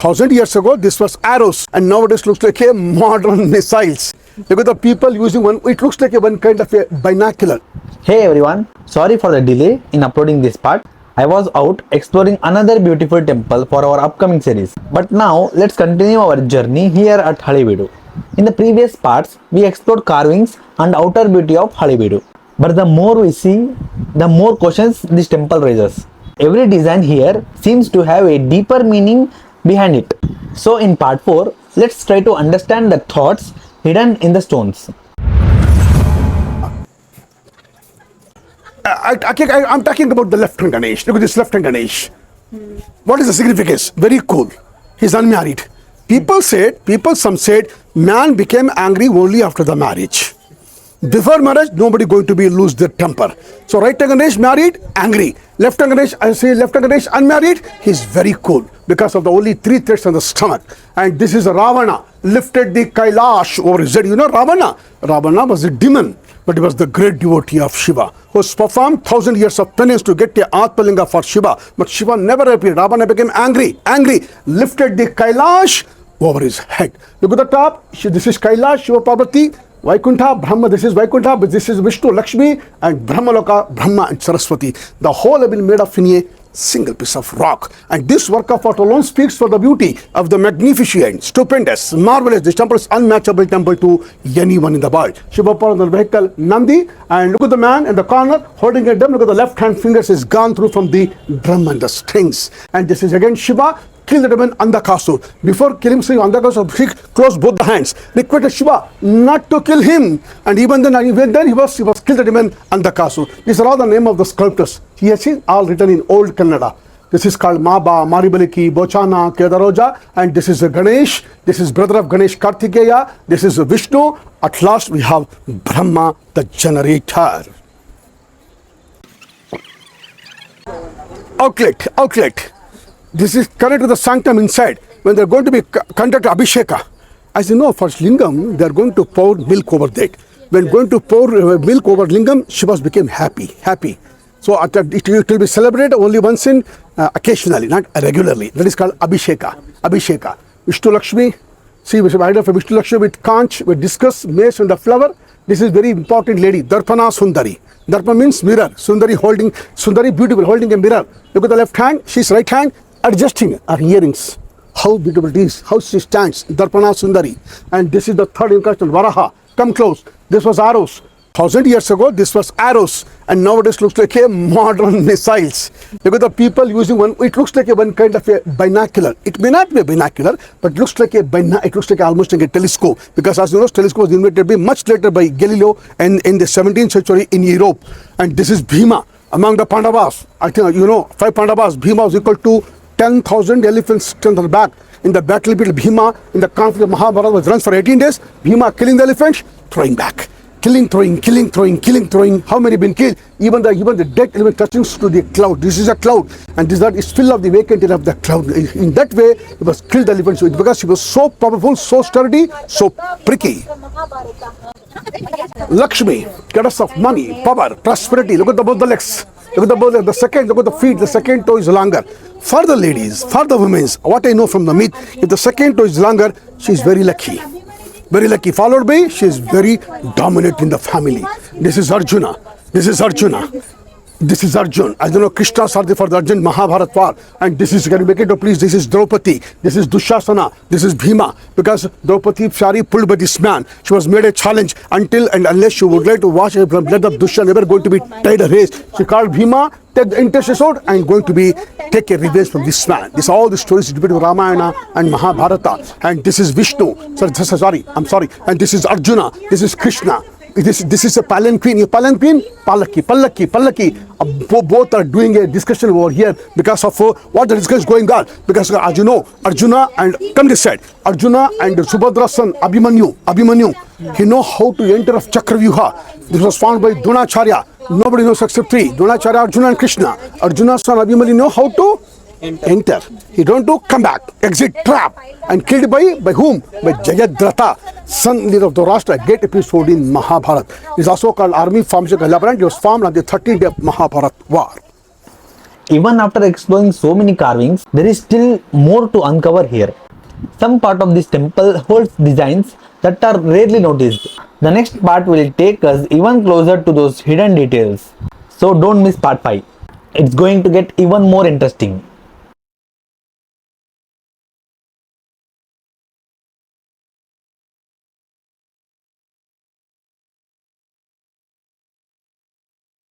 1,000 years ago, this was arrows, and nowadays looks like a modern missiles. Look at the people using one. It looks like one kind of a binocular. Hey everyone, sorry for the delay in uploading this part. I was out exploring another beautiful temple for our upcoming series. But now let's continue our journey here at Halebidu. In the previous parts, we explored carvings and outer beauty of Halebidu. But the more we see, the more questions this temple raises. Every design here seems to have a deeper meaning behind it. So in part 4, let's try to understand the thoughts hidden in the stones. I'm talking about the left hand Ganesh. Look at this left hand Ganesh. What is the significance? Very cool. He's unmarried. Some said, man became angry only after the marriage. Before marriage, nobody going to be lose their temper. So right hand Ganesh married, angry. Left hand Ganesh, I say left hand Ganesh unmarried, he's very cool because of the only 3 threads on the stomach. And this is Ravana, lifted the Kailash over his head. You know Ravana? Ravana was a demon, but he was the great devotee of Shiva, who performed 1,000 years of penance to get the Atmalinga for Shiva. But Shiva never appeared. Ravana became angry, lifted the Kailash over his head. Look at the top. This is Kailash, Shiva Parvati. Vaikuntha, Brahma, this is Vaikuntha, but this is Vishnu, Lakshmi, and Brahmaloka, Brahma and Saraswati. The whole have been made of in a single piece of rock. And this work of art alone speaks for the beauty of the magnificent, stupendous, marvelous. This temple is unmatchable temple to anyone in the world. Shiva on the vehicle, Nandi, and look at the man in the corner holding a drum. Look at the left hand fingers is gone through from the drum and the strings. And this is again Shiva. Kill the demon Andakasur. Before killing Sri Andakasur, he closed both the hands. Requested Shiva not to kill him. And even then he was killed the demon Andakasur. These are all the name of the sculptors. He has seen all written in old Kannada. This is called Maba, Maribaliki, Bochana, Kedaroja, and this is Ganesh. This is brother of Ganesh Kartikeya. This is Vishnu. At last we have Brahma, the generator. Outlet. This is connected to the sanctum inside. When they're going to be conduct Abhisheka, as you know, for Lingam, they're going to pour milk over that. When going to pour milk over Lingam, Shivas became happy. So it will be celebrated only once in occasionally, not regularly. That is called Abhisheka. Vishnu Lakshmi, see the idea of Vishnu Lakshmi with conch, with discus, mace and the flower. This is very important lady, Darpana Sundari. Darpa means mirror. Sundari beautiful, holding a mirror. Look at the left hand, she's right hand, adjusting her earrings. How beautiful it is, how she stands, Darpana Sundari. And this is the third incarnation, Varaha. Come close. This was arrows. 1,000 years ago, this was arrows. And nowadays looks like a modern missiles. Look at the people using one. It looks like one kind of a binocular. It may not be a binocular, but it looks like almost like a telescope. Because as you know, telescope was invented much later by Galileo and in the 17th century in Europe. And this is Bhima. Among the Pandavas, I think you know, 5 Pandavas, Bhima was equal to 10,000 elephants on their back. In the battlefield, Bhima, in the conflict of Mahabharata, was runs for 18 days. Bhima killing the elephants, throwing back. Killing, throwing. How many been killed? Even the dead element touching to the cloud. This is a cloud, and this is full of the vacant air of the cloud. In that way, it was killed the elephant because she was so powerful, so sturdy, so pricky. Lakshmi, goddess of money, power, prosperity. Look at both the legs. Look at both legs. Look at the feet. The second toe is longer. For the ladies, for the women, what I know from the myth, if the second toe is longer, she is very lucky. Very lucky. Followed by, she is very dominant in the family. This is Arjuna. I don't know, Krishna Sarthi for the Arjun Mahabharata war. And this is, can you make it up please? This is Draupadi. This is Dushasana. This is Bhima. Because Draupadi Shari pulled by this man. She was made a challenge until and unless she would like to wash her blood of Dusha, never going to be tied a race. She called Bhima, take the interest out and going to be take a revenge from this man. This all the stories between Ramayana and Mahabharata. And this is Vishnu. I'm sorry. And this is Arjuna. This is Krishna. This is a palanquin. Pallaki. Both are doing a discussion over here because of what the discussion is going on. Because as you know, Arjuna and Subhadra's son Abhimanyu, he know how to enter of Chakravyuha. This was found by Dronacharya. Nobody knows except 3. Dronacharya, Arjuna and Krishna. Arjuna's son Abhimanyu know how to enter. He don't do come back, exit, trap, and killed by whom? By Jayadratha, son of Dharashtra. Great episode in Mahabharata. It is also called army formation. He was formed on the 13th day of Mahabharata war. Even after exploring so many carvings, there is still more to uncover here. Some part of this temple holds designs that are rarely noticed. The next part will take us even closer to those hidden details. So don't miss part 5. It's going to get even more interesting.